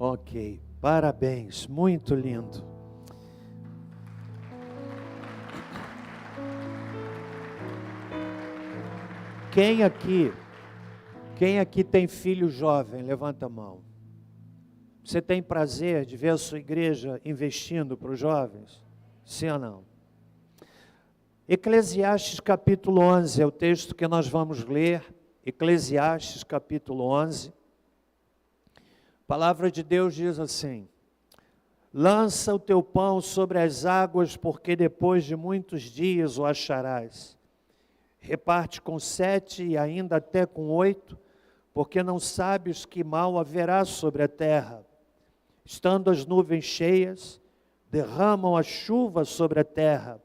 Ok, parabéns, muito lindo. Quem aqui tem filho jovem? Levanta a mão. Você tem prazer de ver a sua igreja investindo para os jovens? Sim ou não? Eclesiastes capítulo 11 é o texto que nós vamos ler. Eclesiastes capítulo 11. A palavra de Deus diz assim: lança o teu pão sobre as águas, porque depois de muitos dias o acharás. Reparte com 7 e ainda até com 8, porque não sabes que mal haverá sobre a terra. Estando as nuvens cheias, derramam a chuva sobre a terra,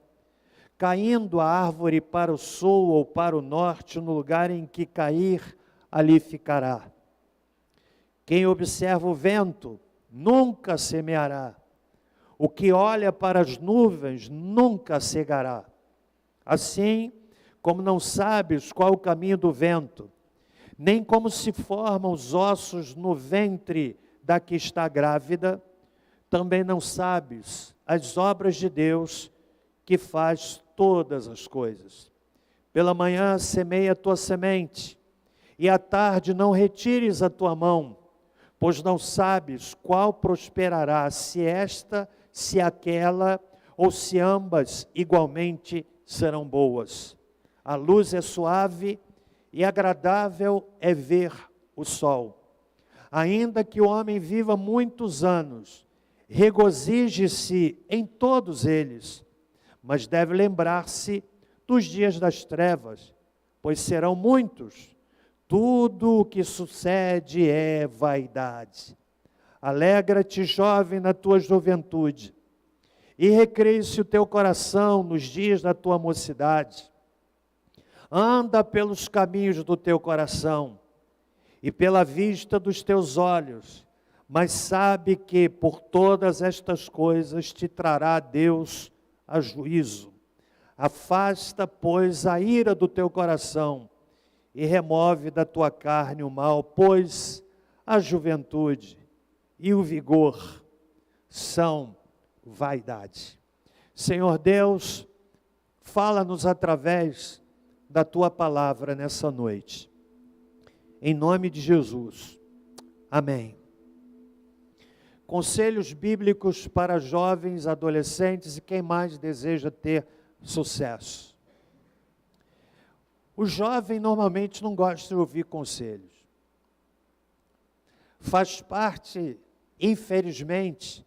caindo a árvore para o sul ou para o norte, no lugar em que cair, ali ficará. Quem observa o vento nunca semeará. O que olha para as nuvens nunca cegará. Assim, como não sabes qual o caminho do vento, nem como se formam os ossos no ventre da que está grávida, também não sabes as obras de Deus, que faz todas as coisas. Pela manhã semeia a tua semente, e à tarde não retires a tua mão, pois não sabes qual prosperará, se esta, se aquela, ou se ambas igualmente serão boas. A luz é suave e agradável é ver o sol. Ainda que o homem viva muitos anos, regozije-se em todos eles, mas deve lembrar-se dos dias das trevas, pois serão muitos. Tudo o que sucede é vaidade. Alegra-te, jovem, na tua juventude, e recreie-se o teu coração nos dias da tua mocidade. Anda pelos caminhos do teu coração e pela vista dos teus olhos, mas sabe que por todas estas coisas te trará Deus a juízo. Afasta, pois, a ira do teu coração e remove da tua carne o mal, pois a juventude e o vigor são vaidade. Senhor Deus, fala-nos através da tua palavra nessa noite. Em nome de Jesus. Amém. Conselhos bíblicos para jovens, adolescentes e quem mais deseja ter sucesso. O jovem normalmente não gosta de ouvir conselhos. Faz parte, infelizmente,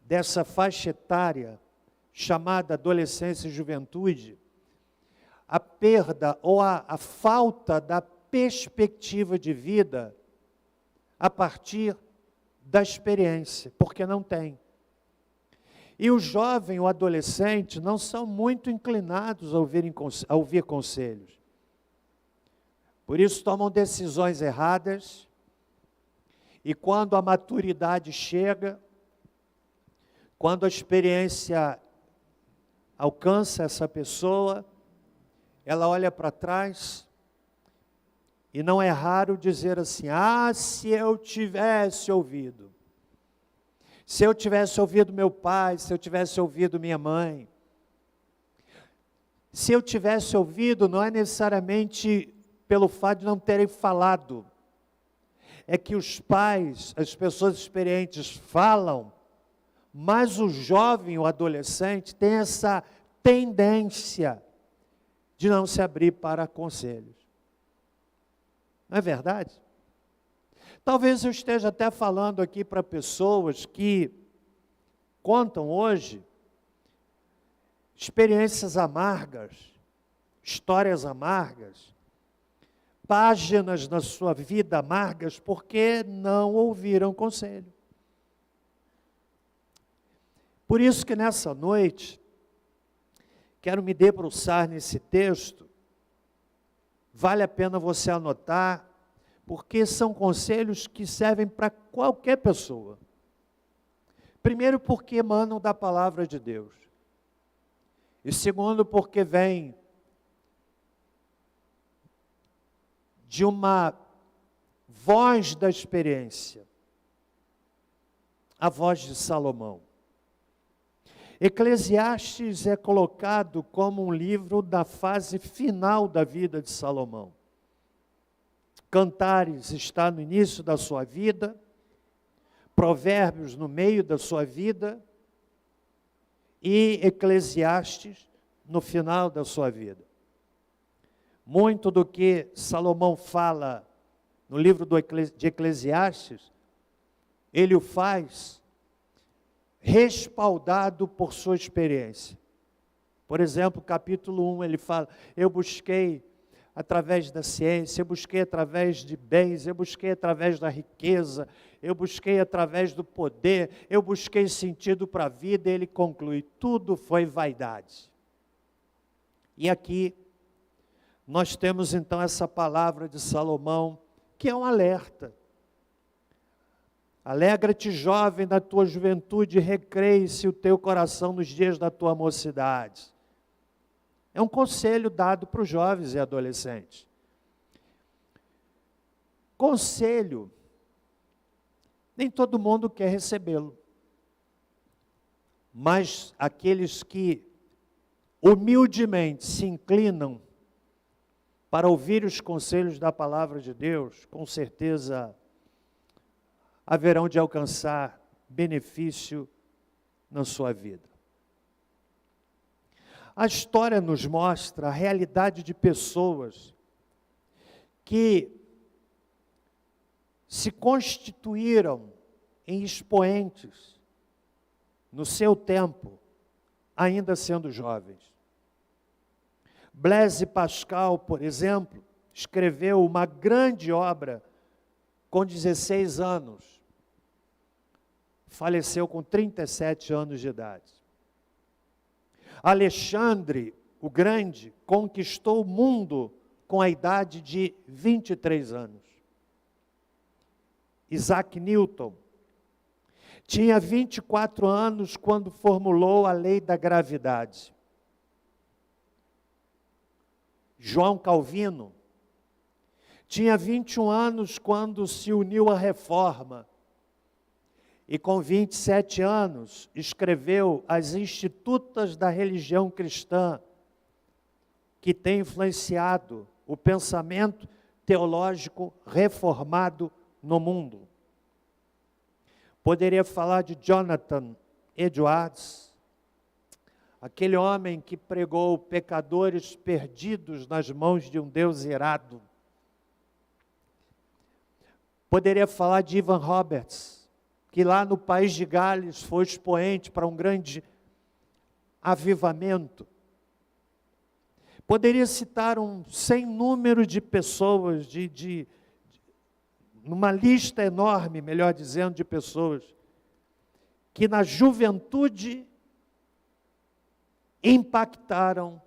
dessa faixa etária chamada adolescência e juventude, a perda ou a falta da perspectiva de vida a partir da experiência, porque não tem. E o jovem, o adolescente, não são muito inclinados a ouvir conselhos. Por isso tomam decisões erradas, e quando a maturidade chega, quando a experiência alcança essa pessoa, ela olha para trás, e não é raro dizer assim: ah, se eu tivesse ouvido. Se eu tivesse ouvido meu pai, se eu tivesse ouvido minha mãe. Se eu tivesse ouvido, não é necessariamente pelo fato de não terem falado. É que os pais, as pessoas experientes falam, mas o jovem, o adolescente, tem essa tendência de não se abrir para conselhos. Não é verdade? Talvez eu esteja até falando aqui para pessoas que contam hoje experiências amargas, histórias amargas, páginas na sua vida amargas, porque não ouviram conselho. Por isso que nessa noite, quero me debruçar nesse texto. Vale a pena você anotar, porque são conselhos que servem para qualquer pessoa. Primeiro, porque emanam da palavra de Deus. E segundo, porque vem de uma voz da experiência. a voz de Salomão. Eclesiastes é colocado como um livro da fase final da vida de Salomão. Cantares está no início da sua vida, Provérbios no meio da sua vida e Eclesiastes no final da sua vida. Muito do que Salomão fala no livro de Eclesiastes, ele o faz respaldado por sua experiência. Por exemplo, capítulo 1, ele fala: eu busquei através da ciência, eu busquei através de bens, eu busquei através da riqueza, eu busquei através do poder, eu busquei sentido para a vida, e ele conclui: tudo foi vaidade. E aqui, nós temos então essa palavra de Salomão, que é um alerta. Alegra-te, jovem, da tua juventude, recreie-se o teu coração nos dias da tua mocidade. É um conselho dado para os jovens e adolescentes. Conselho, nem todo mundo quer recebê-lo. Mas aqueles que humildemente se inclinam para ouvir os conselhos da palavra de Deus, com certeza haverão de alcançar benefício na sua vida. A história nos mostra a realidade de pessoas que se constituíram em expoentes no seu tempo, ainda sendo jovens. Blaise Pascal, por exemplo, escreveu uma grande obra com 16 anos. Faleceu com 37 anos de idade. Alexandre, o Grande, conquistou o mundo com a idade de 23 anos. Isaac Newton tinha 24 anos quando formulou a lei da gravidade. João Calvino tinha 21 anos quando se uniu à Reforma. E com 27 anos escreveu as Institutas da Religião Cristã, que tem influenciado o pensamento teológico reformado no mundo. Poderia falar de Jonathan Edwards, aquele homem que pregou pecadores perdidos nas mãos de um Deus irado. Poderia falar de Ivan Roberts, que lá no país de Gales foi expoente para um grande avivamento. Poderia citar um sem número de pessoas, numa lista enorme, melhor dizendo, de pessoas, que na juventude impactaram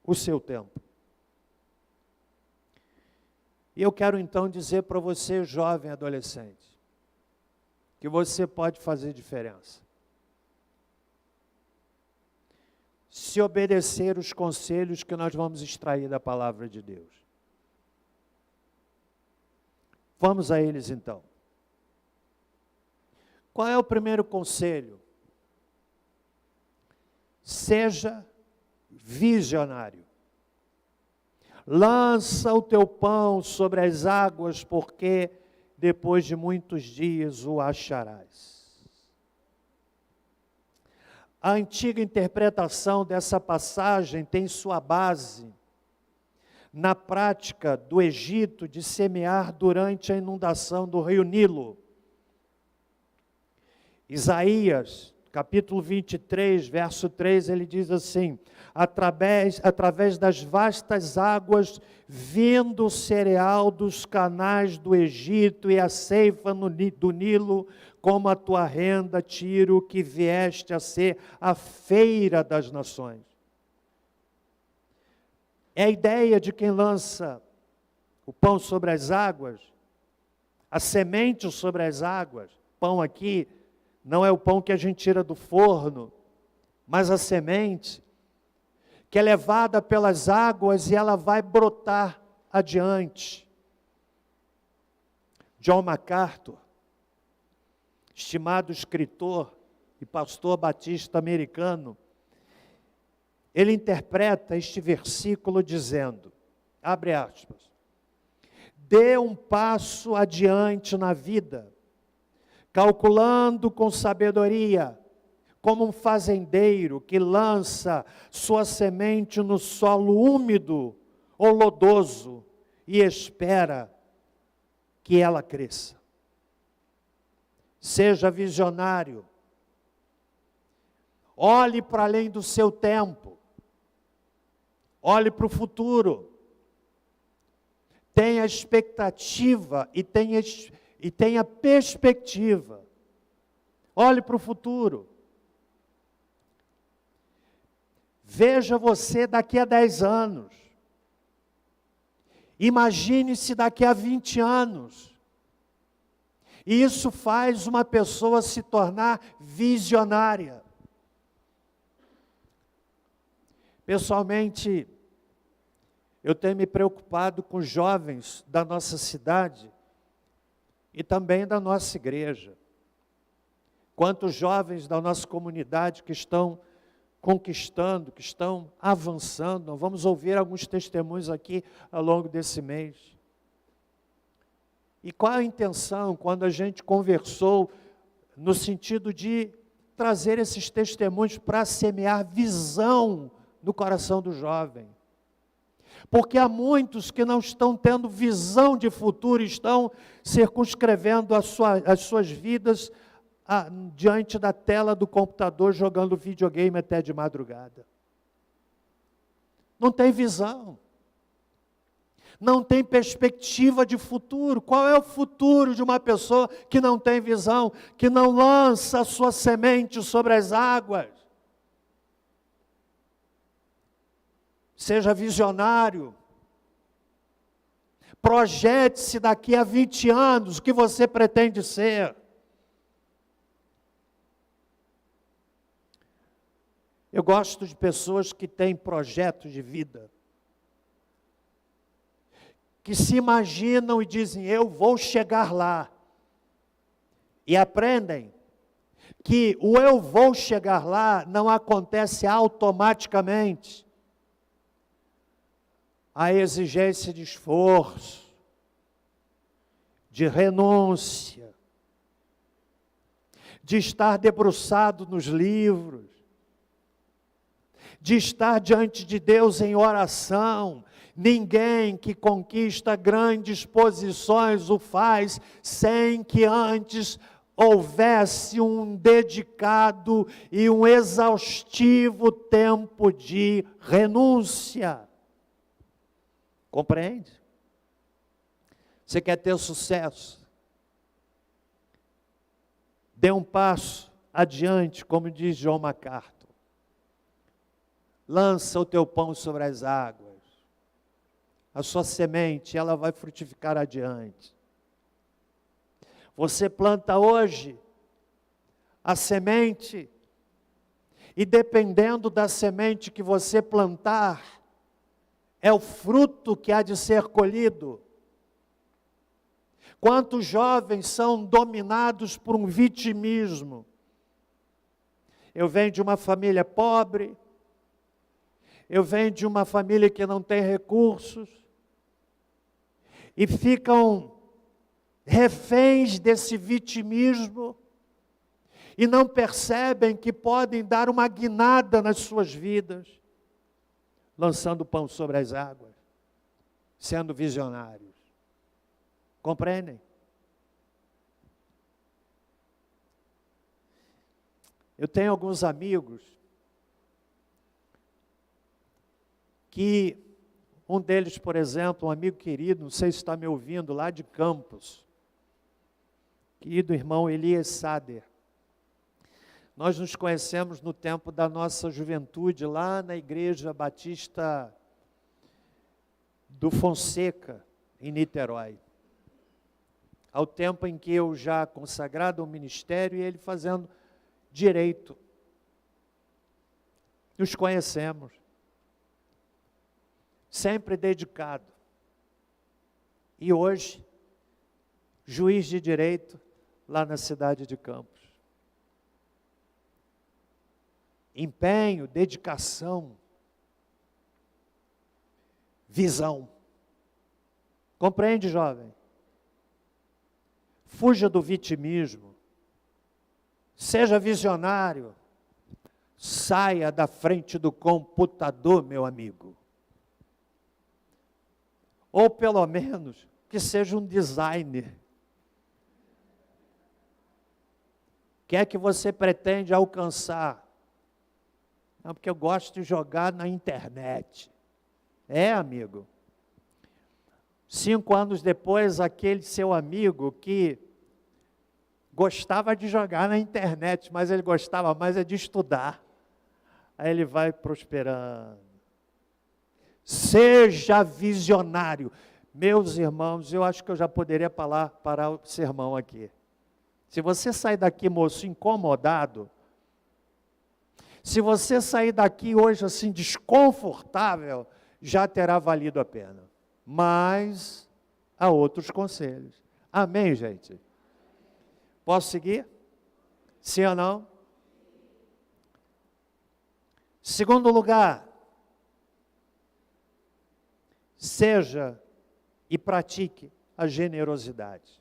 o seu tempo. E eu quero então dizer para você, jovem adolescente, que você pode fazer diferença. Se obedecer os conselhos que nós vamos extrair da palavra de Deus. Vamos a eles então. Qual é o primeiro conselho? Seja visionário. Lança o teu pão sobre as águas, porque depois de muitos dias o acharás. A antiga interpretação dessa passagem tem sua base na prática do Egito de semear durante a inundação do rio Nilo. Isaías, capítulo 23, verso 3, ele diz assim: através das vastas águas, vindo o cereal dos canais do Egito e a ceifa do Nilo, como a tua renda, Tiro, que vieste a ser a feira das nações. É a ideia de quem lança o pão sobre as águas, a semente sobre as águas. Pão aqui não é o pão que a gente tira do forno, mas a semente que é levada pelas águas e ela vai brotar adiante. John MacArthur estimado escritor e pastor batista americano, ele interpreta este versículo dizendo, abre aspas, dê um passo adiante na vida, calculando com sabedoria, como um fazendeiro que lança sua semente no solo úmido ou lodoso e espera que ela cresça. Seja visionário. Olhe para além do seu tempo. Olhe para o futuro. Tenha expectativa e tenha perspectiva. Olhe para o futuro. Veja você daqui a 10 anos. Imagine-se daqui a 20 anos. E isso faz uma pessoa se tornar visionária. Pessoalmente, eu tenho me preocupado com os jovens da nossa cidade e também da nossa igreja. Quantos jovens da nossa comunidade que estão conquistando, que estão avançando. Nós vamos ouvir alguns testemunhos aqui ao longo desse mês. E qual a intenção quando a gente conversou no sentido de trazer esses testemunhos para semear visão no coração do jovem? Porque há muitos que não estão tendo visão de futuro, estão circunscrevendo as suas vidas diante da tela do computador, jogando videogame até de madrugada. Não tem visão. Não tem perspectiva de futuro. Qual é o futuro de uma pessoa que não tem visão, que não lança a sua semente sobre as águas? Seja visionário. Projete-se daqui a 20 anos o que você pretende ser. Eu gosto de pessoas que têm projetos de vida, que se imaginam e dizem, eu vou chegar lá, e aprendem que o eu vou chegar lá não acontece automaticamente. Há exigência de esforço, de renúncia, de estar debruçado nos livros, de estar diante de Deus em oração. Ninguém que conquista grandes posições o faz sem que antes houvesse um dedicado e um exaustivo tempo de renúncia. Compreende? Você quer ter sucesso? Dê um passo adiante, como diz John MacArthur. Lança o teu pão sobre as águas. A sua semente, ela vai frutificar adiante. Você planta hoje a semente, e dependendo da semente que você plantar, é o fruto que há de ser colhido. Quantos jovens são dominados por um vitimismo? Eu venho de uma família pobre, eu venho de uma família que não tem recursos, e ficam reféns desse vitimismo, e não percebem que podem dar uma guinada nas suas vidas, lançando pão sobre as águas, sendo visionários. Compreendem? Eu tenho alguns amigos que, um deles, por exemplo, um amigo querido, não sei se está me ouvindo, lá de Campos, querido irmão Elias Sader. Nós nos conhecemos no tempo da nossa juventude, lá na Igreja Batista do Fonseca, em Niterói. Ao tempo em que eu já consagrado ao ministério e ele fazendo direito. Nos conhecemos. Sempre dedicado. E hoje, juiz de direito, lá na cidade de Campos. Empenho, dedicação, visão. Compreende, jovem? Fuja do vitimismo. Seja visionário. Saia da frente do computador, meu amigo. Ou pelo menos que seja um designer. O que é que você pretende alcançar? Não, porque eu gosto de jogar na internet. É, amigo. 5 anos depois, aquele seu amigo que gostava de jogar na internet, mas ele gostava mais é de estudar. Aí ele vai prosperando. Seja visionário. Meus irmãos, eu acho que eu já poderia parar o sermão aqui. Se você sair daqui, moço, incomodado, se você sair daqui hoje assim desconfortável, já terá valido a pena. Mas há outros conselhos. Amém, gente? Posso seguir? Sim ou não? Segundo lugar, seja e pratique a generosidade.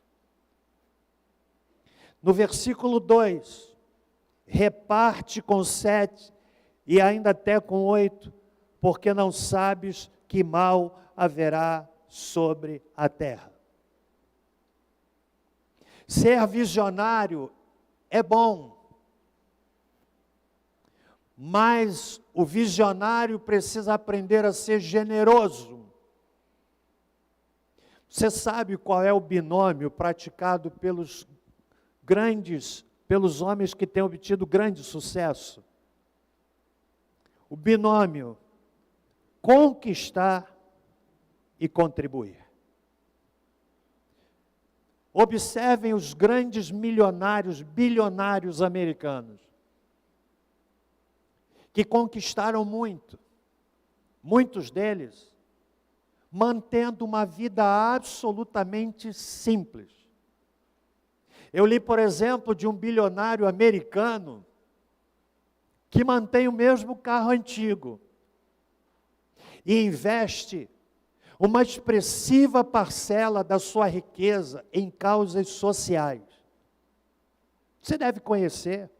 No versículo 2, reparte com 7 e ainda até com 8, porque não sabes que mal haverá sobre a terra. Ser visionário é bom, mas o visionário precisa aprender a ser generoso. Você sabe qual é o binômio praticado pelos homens que têm obtido grande sucesso? O binômio conquistar e contribuir. Observem os grandes milionários, bilionários americanos, que conquistaram muito, muitos deles, mantendo uma vida absolutamente simples. Eu li, por exemplo, de um bilionário americano que mantém o mesmo carro antigo e investe uma expressiva parcela da sua riqueza em causas sociais. Você deve conhecer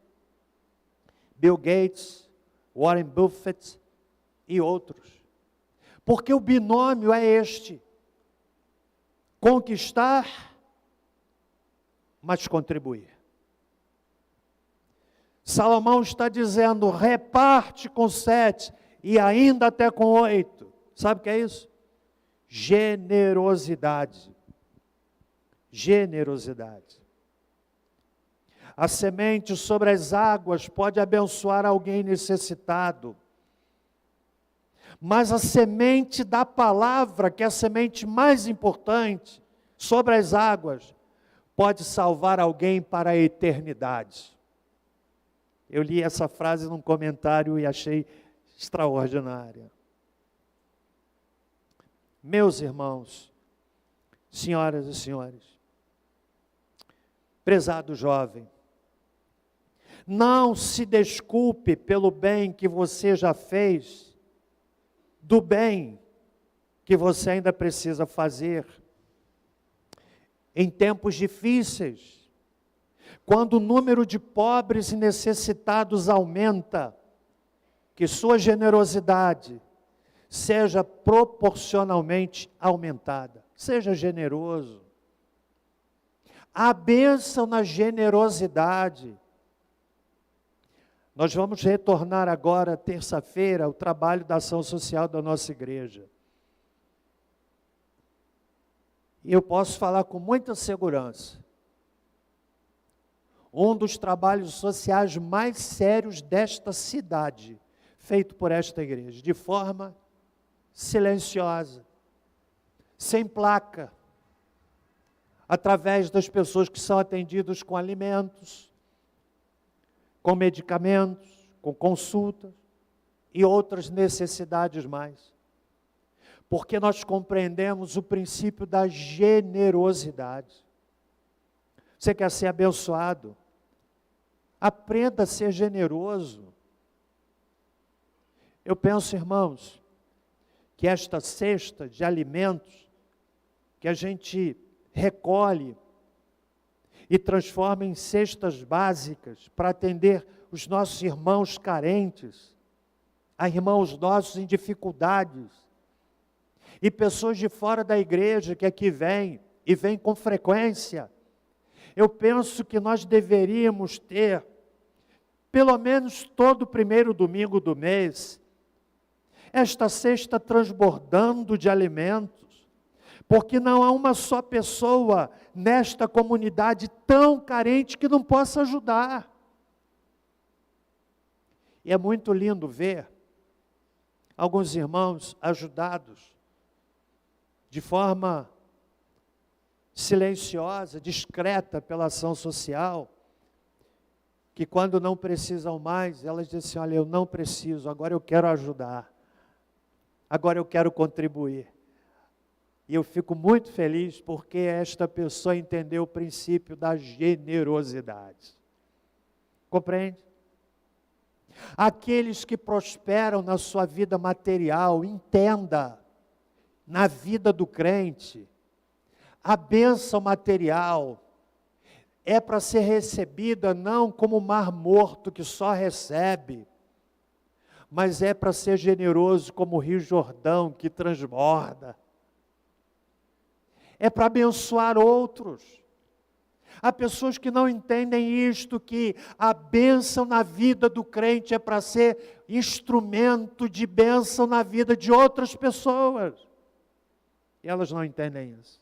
Bill Gates, Warren Buffett e outros. Porque o binômio é este: conquistar, mas contribuir. Salomão está dizendo, reparte com 7 e ainda até com 8. Sabe o que é isso? Generosidade. Generosidade. A semente sobre as águas pode abençoar alguém necessitado. Mas a semente da palavra, que é a semente mais importante, sobre as águas, pode salvar alguém para a eternidade. Eu li essa frase num comentário e achei extraordinária. Meus irmãos, senhoras e senhores, prezado jovem, não se desculpe pelo bem que você já fez, do bem que você ainda precisa fazer. Em tempos difíceis, quando o número de pobres e necessitados aumenta, que sua generosidade seja proporcionalmente aumentada. Seja generoso. Há bênção na generosidade. Nós vamos retornar agora, terça-feira, ao trabalho da ação social da nossa igreja. E eu posso falar com muita segurança. Um dos trabalhos sociais mais sérios desta cidade, feito por esta igreja, de forma silenciosa, sem placa, através das pessoas que são atendidas com alimentos, com medicamentos, com consultas e outras necessidades mais. Porque nós compreendemos o princípio da generosidade. Você quer ser abençoado? Aprenda a ser generoso. Eu penso, irmãos, que esta cesta de alimentos que a gente recolhe e transforma em cestas básicas para atender os nossos irmãos carentes, a irmãos nossos em dificuldades, e pessoas de fora da igreja que aqui vêm, e vêm com frequência. Eu penso que nós deveríamos ter, pelo menos todo primeiro domingo do mês, esta cesta transbordando de alimentos, porque não há uma só pessoa nesta comunidade tão carente que não possa ajudar. E é muito lindo ver alguns irmãos ajudados de forma silenciosa, discreta pela ação social, que quando não precisam mais, elas dizem assim, olha, eu não preciso, agora eu quero ajudar, agora eu quero contribuir. E eu fico muito feliz porque esta pessoa entendeu o princípio da generosidade. Compreende? Aqueles que prosperam na sua vida material, entenda, na vida do crente, a bênção material é para ser recebida não como o mar morto que só recebe, mas é para ser generoso como o Rio Jordão que transborda. É para abençoar outros. Há pessoas que não entendem isto, que a bênção na vida do crente é para ser instrumento de bênção na vida de outras pessoas. E elas não entendem isso.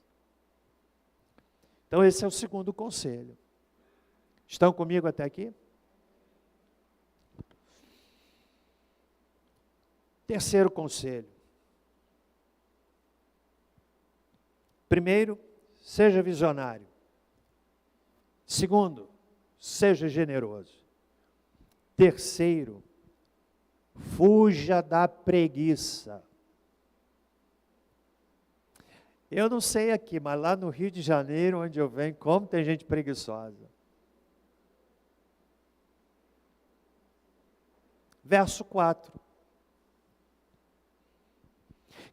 Então esse é o segundo conselho. Estão comigo até aqui? Terceiro conselho. Primeiro, seja visionário. Segundo, seja generoso. Terceiro, fuja da preguiça. Eu não sei aqui, mas lá no Rio de Janeiro, onde eu venho, como tem gente preguiçosa. Verso 4.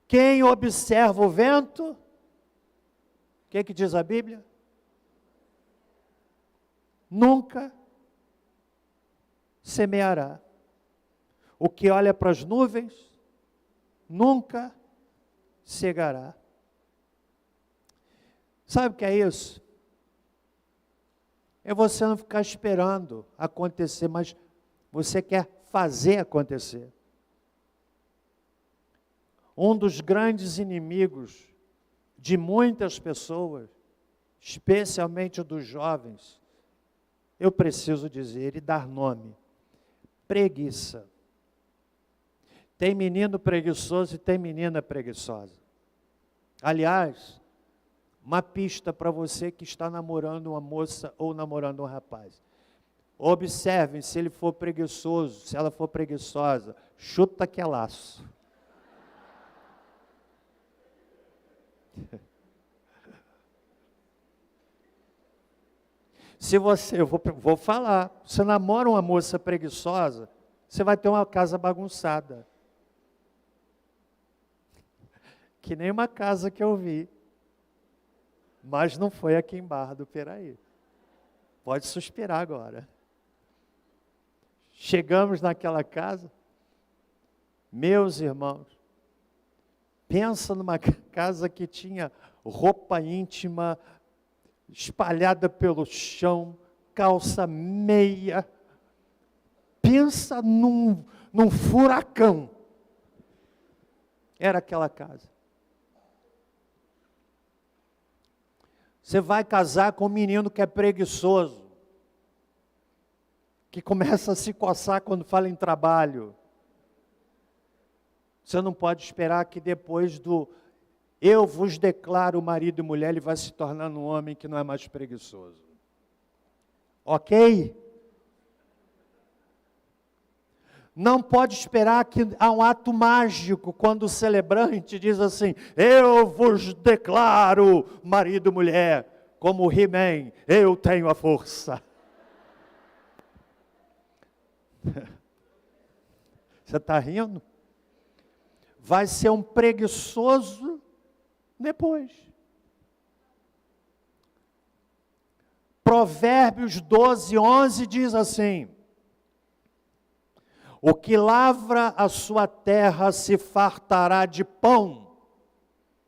Quem observa o vento, o que diz a Bíblia? Nunca semeará. O que olha para as nuvens, nunca cegará. Sabe o que é isso? É você não ficar esperando acontecer, mas você quer fazer acontecer. Um dos grandes inimigos de muitas pessoas, especialmente dos jovens, eu preciso dizer e dar nome: preguiça. Tem menino preguiçoso e tem menina preguiçosa. Aliás, uma pista para você que está namorando uma moça ou namorando um rapaz. Observem se ele for preguiçoso, se ela for preguiçosa, chuta que é laço. Se você, eu vou falar, você namora uma moça preguiçosa, você vai ter uma casa bagunçada. Que nem uma casa que eu vi. Mas não foi aqui em Barra do Piraí. Pode suspirar agora. Chegamos naquela casa, meus irmãos, pensa numa casa que tinha roupa íntima espalhada pelo chão, calça meia. Pensa num furacão. Era aquela casa. Você vai casar com um menino que é preguiçoso, que começa a se coçar quando fala em trabalho. Você não pode esperar que depois do eu vos declaro marido e mulher, ele vai se tornando um homem que não é mais preguiçoso. Ok? Não pode esperar que há um ato mágico quando o celebrante diz assim, eu vos declaro marido e mulher. como He-Man, eu tenho a força. Você está rindo? Vai ser um preguiçoso depois. Provérbios 12, 11 diz assim: o que lavra a sua terra se fartará de pão.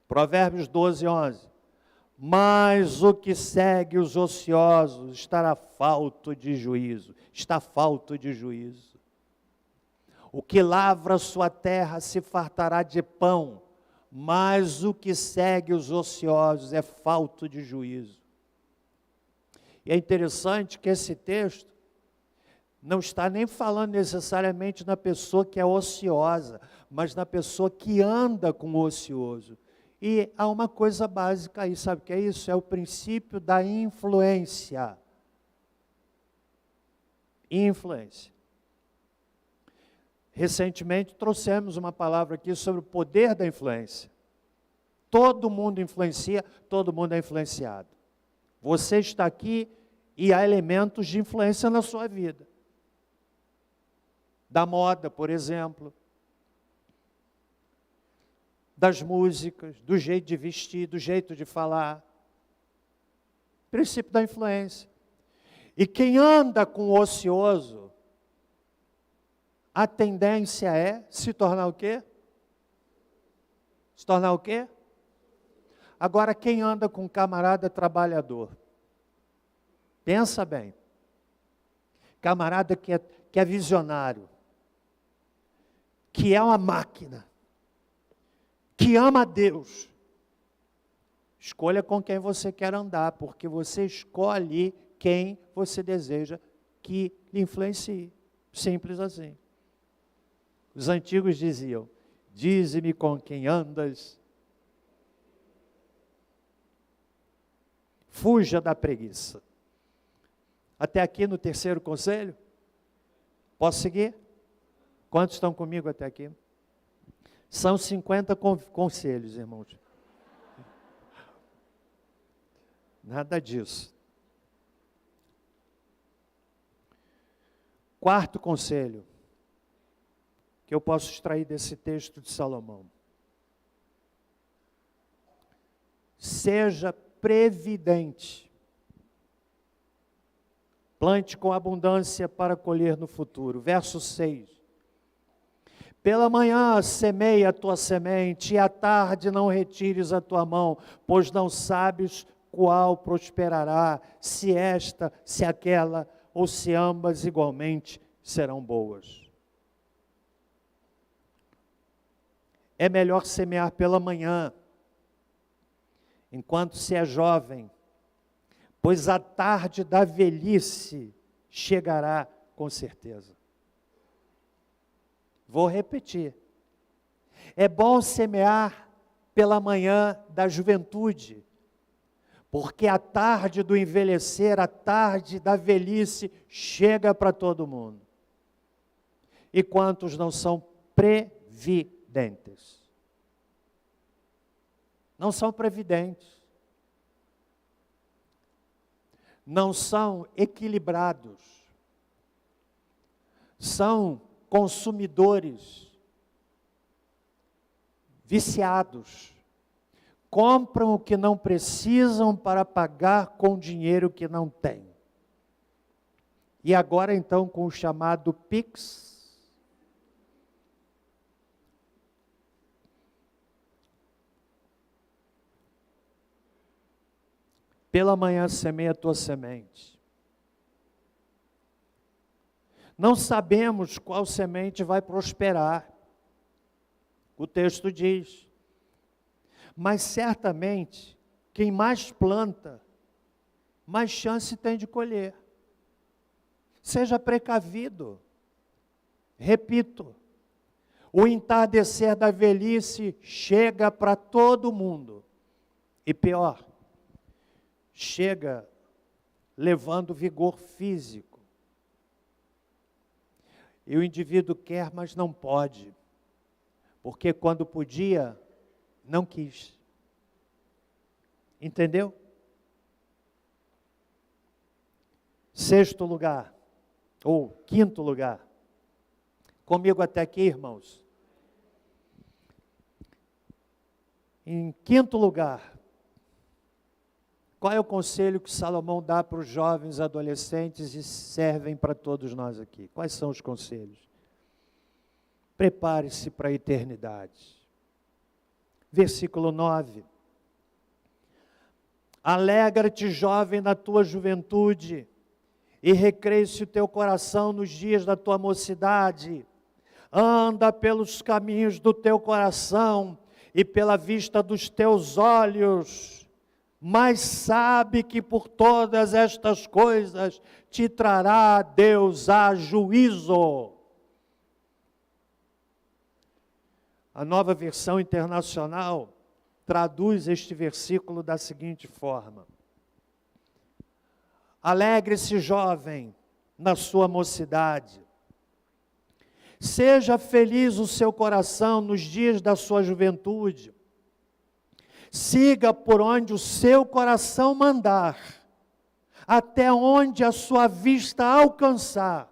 Provérbios 12, 11. Mas o que segue os ociosos estará falto de juízo. Está falto de juízo. O que lavra a sua terra se fartará de pão, mas o que segue os ociosos é falto de juízo. E é interessante que esse texto não está nem falando necessariamente na pessoa que é ociosa, mas na pessoa que anda com o ocioso. E há uma coisa básica aí, sabe o que é isso? É o princípio da influência. Influência. Recentemente trouxemos uma palavra aqui sobre o poder da influência. Todo mundo influencia, todo mundo é influenciado. Você está aqui e há elementos de influência na sua vida. Da moda, por exemplo. Das músicas, do jeito de vestir, do jeito de falar. Princípio da influência. E quem anda com o ocioso, a tendência é se tornar o quê? Se tornar o quê? Agora, quem anda com um camarada trabalhador? Pensa bem. Camarada que é visionário, que é uma máquina, que ama a Deus. Escolha com quem você quer andar, porque você escolhe quem você deseja que lhe influencie. Simples assim. Os antigos diziam: dize-me com quem andas, fuja da preguiça. Até aqui no terceiro conselho? Posso seguir? Quantos estão comigo até aqui? São 50 conselhos, irmãos. Nada disso. Quarto conselho que eu posso extrair desse texto de Salomão. Seja previdente. Plante com abundância para colher no futuro. Verso 6. Pela manhã semeia a tua semente, e à tarde não retires a tua mão, pois não sabes qual prosperará, se esta, se aquela, ou se ambas igualmente serão boas. É melhor semear pela manhã, enquanto se é jovem, pois a tarde da velhice chegará com certeza. Vou repetir. É bom semear pela manhã da juventude, porque a tarde do envelhecer, a tarde da velhice chega para todo mundo. E quantos não são previdentes? Não são previdentes. Não são equilibrados. São consumidores viciados. Compram o que não precisam para pagar com dinheiro que não têm. E agora então com o chamado Pix, pela manhã semeia a tua semente. Não sabemos qual semente vai prosperar. O texto diz. Mas certamente, quem mais planta, mais chance tem de colher. Seja precavido. Repito, o entardecer da velhice chega para todo mundo. E pior, chega levando vigor físico. E o indivíduo quer, mas não pode. Porque quando podia, não quis. Entendeu? Sexto lugar, ou quinto lugar. Comigo até aqui, irmãos. Em quinto lugar, qual é o conselho que Salomão dá para os jovens adolescentes e servem para todos nós aqui? Quais são os conselhos? Prepare-se para a eternidade. Versículo 9. Alegra-te, jovem, na tua juventude, e recreie-se o teu coração nos dias da tua mocidade. Anda pelos caminhos do teu coração e pela vista dos teus olhos, mas sabe que por todas estas coisas te trará Deus a juízo. A Nova Versão Internacional traduz este versículo da seguinte forma: alegre-se, jovem, na sua mocidade. Seja feliz o seu coração nos dias da sua juventude. Siga por onde o seu coração mandar, até onde a sua vista alcançar.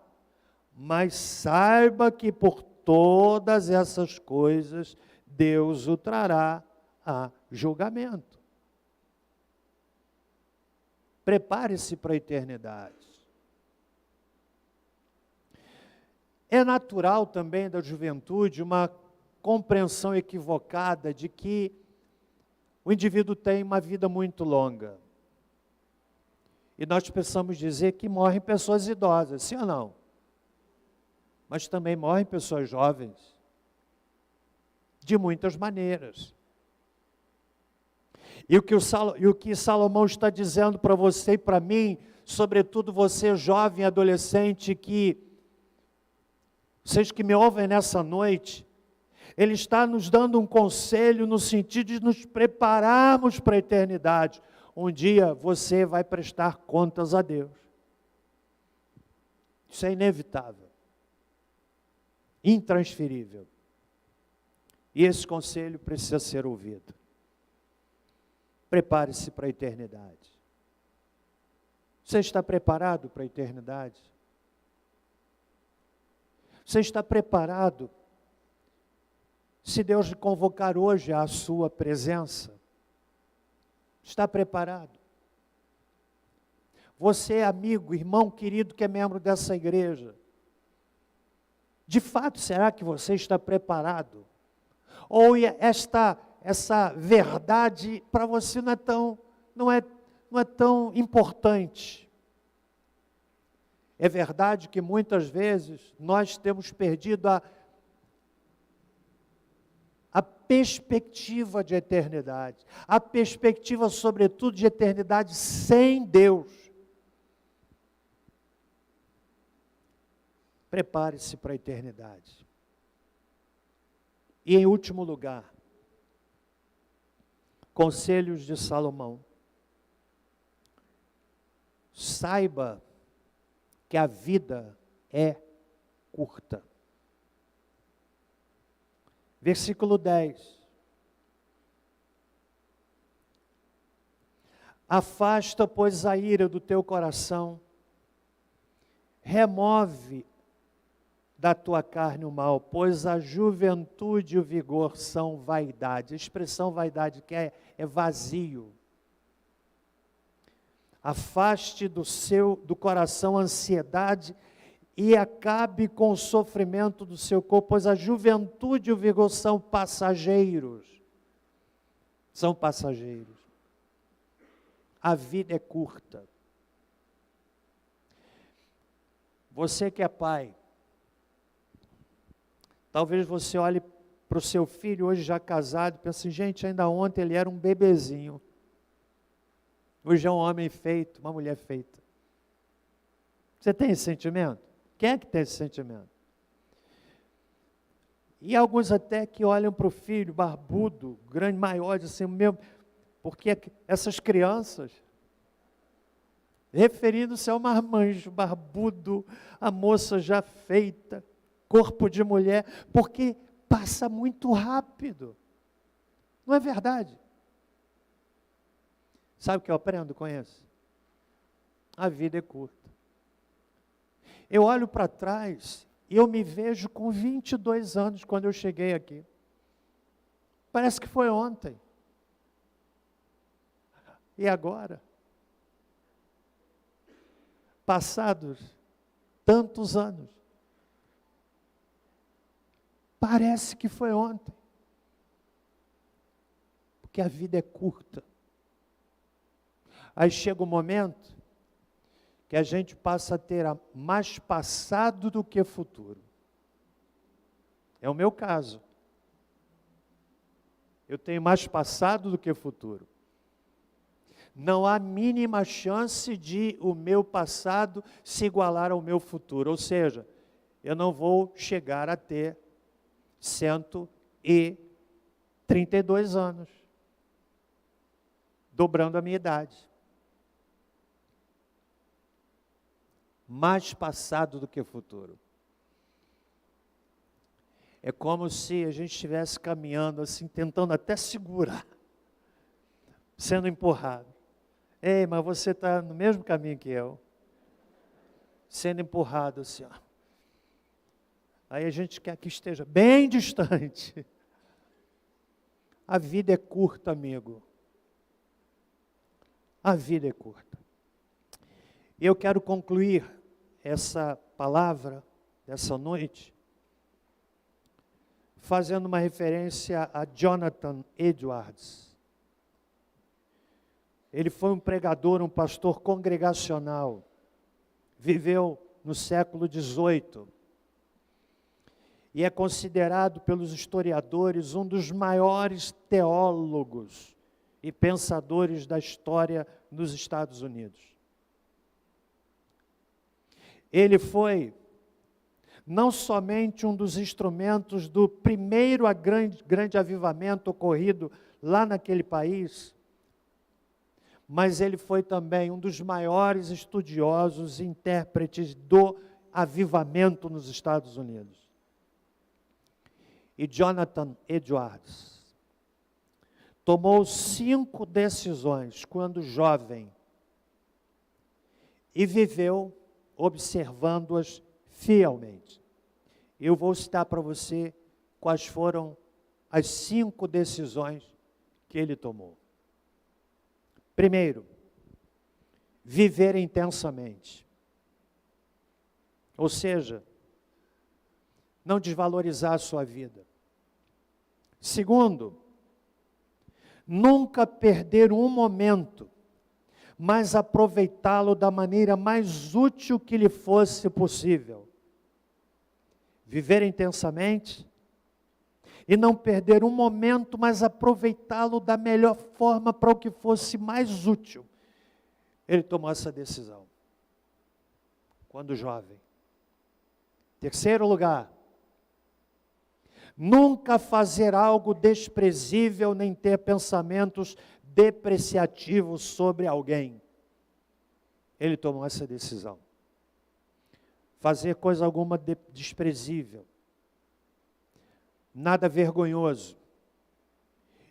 Mas saiba que por todas essas coisas Deus o trará a julgamento. Prepare-se para a eternidade. É natural também da juventude uma compreensão equivocada de que o indivíduo tem uma vida muito longa. E nós precisamos dizer que morrem pessoas idosas, sim ou não? Mas também morrem pessoas jovens, de muitas maneiras. E o que Salomão está dizendo para você e para mim, sobretudo você jovem e adolescente, vocês que me ouvem nessa noite, ele está nos dando um conselho no sentido de nos prepararmos para a eternidade. Um dia você vai prestar contas a Deus. Isso é inevitável, intransferível. E esse conselho precisa ser ouvido. Prepare-se para a eternidade. Você está preparado para a eternidade? Você está preparado? Se Deus lhe convocar hoje à sua presença, está preparado? Você, amigo, irmão querido que é membro dessa igreja, de fato, será que você está preparado? Ou essa verdade para você não é tão importante? É verdade que muitas vezes nós temos perdido a perspectiva de eternidade, a perspectiva, sobretudo, de eternidade sem Deus. Prepare-se para a eternidade. E em último lugar, conselhos de Salomão. Saiba que a vida é curta. Versículo 10. Afasta, pois, a ira do teu coração, remove da tua carne o mal, pois a juventude e o vigor são vaidade. A expressão vaidade que é vazio. Afaste do coração a ansiedade e acabe com o sofrimento do seu corpo, pois a juventude e o vigor são passageiros. São passageiros. A vida é curta. Você que é pai, talvez você olhe para o seu filho hoje já casado e pense assim, gente, ainda ontem ele era um bebezinho. Hoje é um homem feito, uma mulher feita. Você tem esse sentimento? Quem é que tem esse sentimento? E alguns até que olham para o filho barbudo, grande, maior, assim, meu, porque essas crianças, referindo-se ao marmanjo barbudo, a moça já feita, corpo de mulher, porque passa muito rápido. Não é verdade? Sabe o que eu aprendo com isso? A vida é curta. Eu olho para trás e eu me vejo com 22 anos quando eu cheguei aqui. Parece que foi ontem. E agora? Passados tantos anos. Parece que foi ontem. Porque a vida é curta. Aí chega um momento que a gente passa a ter mais passado do que futuro. É o meu caso. Eu tenho mais passado do que futuro. Não há mínima chance de o meu passado se igualar ao meu futuro. Ou seja, eu não vou chegar a ter 132 anos, dobrando a minha idade. Mais passado do que futuro. É como se a gente estivesse caminhando assim, tentando até segurar, sendo empurrado. Ei, mas você está no mesmo caminho que eu, sendo empurrado assim, ó. Aí a gente quer que esteja bem distante. A vida é curta, amigo. A vida é curta. Eu quero concluir essa palavra dessa noite fazendo uma referência a Jonathan Edwards. Ele foi um pregador, um pastor congregacional. Viveu no século XVIII. E é considerado pelos historiadores um dos maiores teólogos e pensadores da história nos Estados Unidos. Ele foi não somente um dos instrumentos do primeiro grande avivamento ocorrido lá naquele país, mas ele foi também um dos maiores estudiosos e intérpretes do avivamento nos Estados Unidos. E Jonathan Edwards tomou 5 decisões quando jovem e viveu observando-as fielmente. Eu vou citar para você quais foram as 5 decisões que ele tomou. Primeiro, viver intensamente. Ou seja, não desvalorizar a sua vida. Segundo, nunca perder um momento, mas aproveitá-lo da maneira mais útil que lhe fosse possível. Viver intensamente e não perder um momento, mas aproveitá-lo da melhor forma para o que fosse mais útil. Ele tomou essa decisão quando jovem. Terceiro lugar, nunca fazer algo desprezível nem ter pensamentos depreciativos sobre alguém. Ele tomou essa decisão. Fazer coisa alguma desprezível, nada vergonhoso,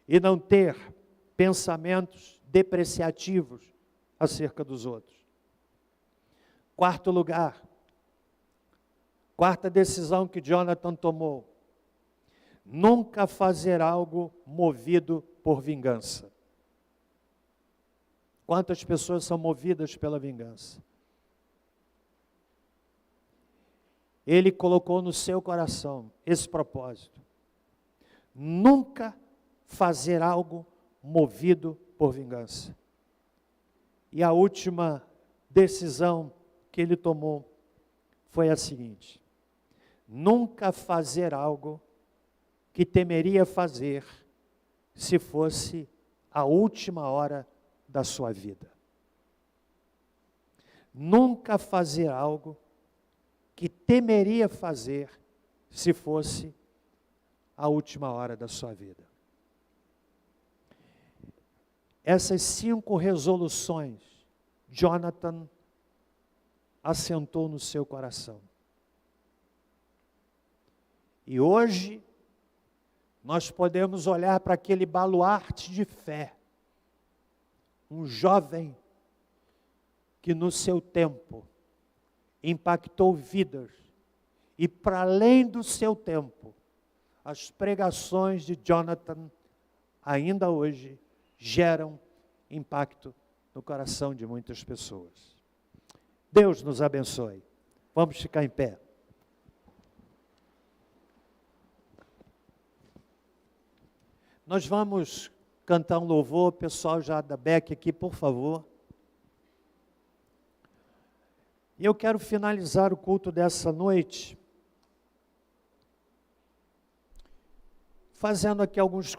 e não ter pensamentos depreciativos acerca dos outros. Quarto lugar, quarta decisão que Jonathan tomou: nunca fazer algo movido por vingança. Quantas pessoas são movidas pela vingança? Ele colocou no seu coração esse propósito: nunca fazer algo movido por vingança. E a última decisão que ele tomou foi a seguinte: nunca fazer algo que temeria fazer se fosse a última hora da sua vida. Nunca fazer algo que temeria fazer se fosse a última hora da sua vida. Essas 5 resoluções, Jonathan assentou no seu coração. E hoje, nós podemos olhar para aquele baluarte de fé, um jovem que no seu tempo impactou vidas. E para além do seu tempo, as pregações de Jonathan, ainda hoje, geram impacto no coração de muitas pessoas. Deus nos abençoe. Vamos ficar em pé. Nós vamos cantar um louvor, pessoal já da Beck aqui, por favor. E eu quero finalizar o culto dessa noite fazendo aqui alguns